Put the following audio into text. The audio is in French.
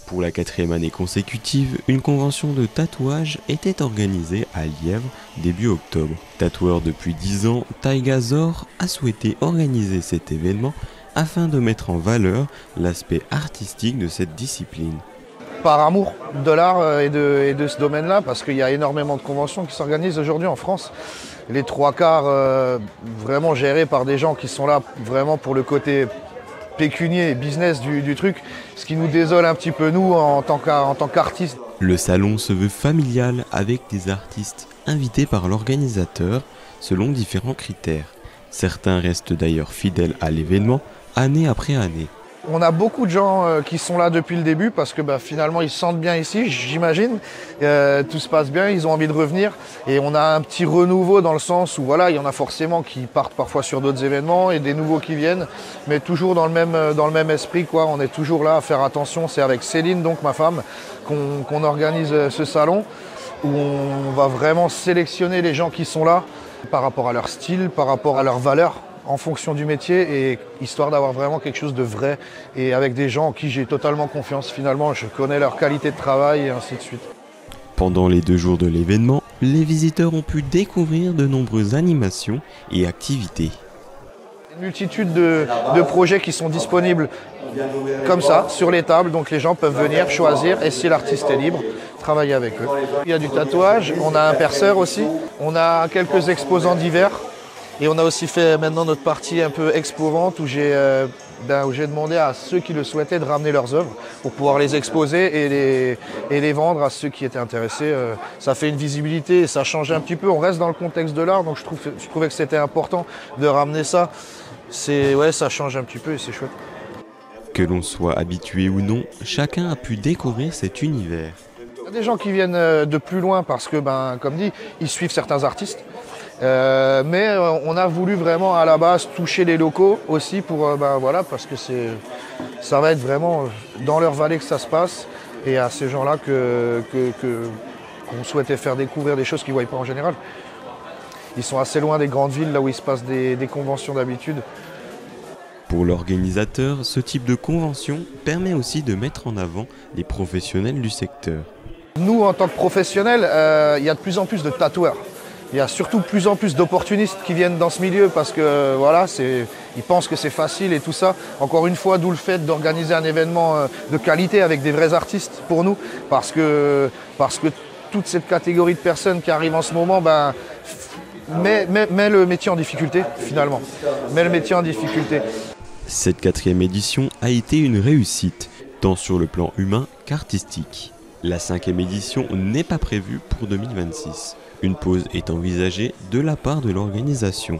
Pour la 4e année consécutive, une convention de tatouage était organisée à Lièvre début octobre. Tatoueur depuis 10 ans, Taiga Zor a souhaité organiser cet événement afin de mettre en valeur l'aspect artistique de cette discipline. Par amour de l'art et de ce domaine-là, parce qu'il y a énormément de conventions qui s'organisent aujourd'hui en France. Les trois quarts vraiment gérés par des gens qui sont là vraiment pour le côté pécunier et business du truc, ce qui nous désole un petit peu nous en tant qu'artistes. Le salon se veut familial avec des artistes invités par l'organisateur selon différents critères. Certains restent d'ailleurs fidèles à l'événement année après année. On a beaucoup de gens qui sont là depuis le début parce que finalement ils se sentent bien ici, j'imagine. Tout se passe bien, ils ont envie de revenir. Et on a un petit renouveau dans le sens où voilà, il y en a forcément qui partent parfois sur d'autres événements et des nouveaux qui viennent, mais toujours dans le même esprit, quoi. On est toujours là à faire attention. C'est avec Céline, donc ma femme, qu'on organise ce salon où on va vraiment sélectionner les gens qui sont là par rapport à leur style, par rapport à leurs valeurs, en fonction du métier, et histoire d'avoir vraiment quelque chose de vrai et avec des gens en qui j'ai totalement confiance. Finalement, je connais leur qualité de travail et ainsi de suite. Pendant les 2 jours de l'événement, les visiteurs ont pu découvrir de nombreuses animations et activités. Une multitude de projets qui sont disponibles comme ça, sur les tables, donc les gens peuvent venir choisir et si l'artiste est libre, travailler avec eux. Il y a du tatouage, on a un perceur aussi, on a quelques exposants divers. Et on a aussi fait maintenant notre partie un peu expo-vente où j'ai demandé à ceux qui le souhaitaient de ramener leurs œuvres pour pouvoir les exposer et les vendre à ceux qui étaient intéressés. Ça fait une visibilité et ça change un petit peu. On reste dans le contexte de l'art, donc je trouvais que c'était important de ramener ça. Ça change un petit peu et c'est chouette. Que l'on soit habitué ou non, chacun a pu découvrir cet univers. Il y a des gens qui viennent de plus loin parce que, comme dit, ils suivent certains artistes. Mais on a voulu vraiment à la base toucher les locaux aussi pour parce que ça va être vraiment dans leur vallée que ça se passe et à ces gens-là qu'on souhaitait faire découvrir des choses qu'ils ne voient pas en général. Ils sont assez loin des grandes villes là où il se passe des conventions d'habitude. Pour l'organisateur, ce type de convention permet aussi de mettre en avant les professionnels du secteur. Nous, en tant que professionnels, il y a de plus en plus de tatoueurs. Il y a surtout de plus en plus d'opportunistes qui viennent dans ce milieu parce que ils pensent que c'est facile et tout ça. Encore une fois, d'où le fait d'organiser un événement de qualité avec des vrais artistes pour nous, parce que toute cette catégorie de personnes qui arrivent en ce moment met le métier en difficulté finalement. Met le métier en difficulté. Cette 4e édition a été une réussite, tant sur le plan humain qu'artistique. La 5e édition n'est pas prévue pour 2026. Une pause est envisagée de la part de l'organisation.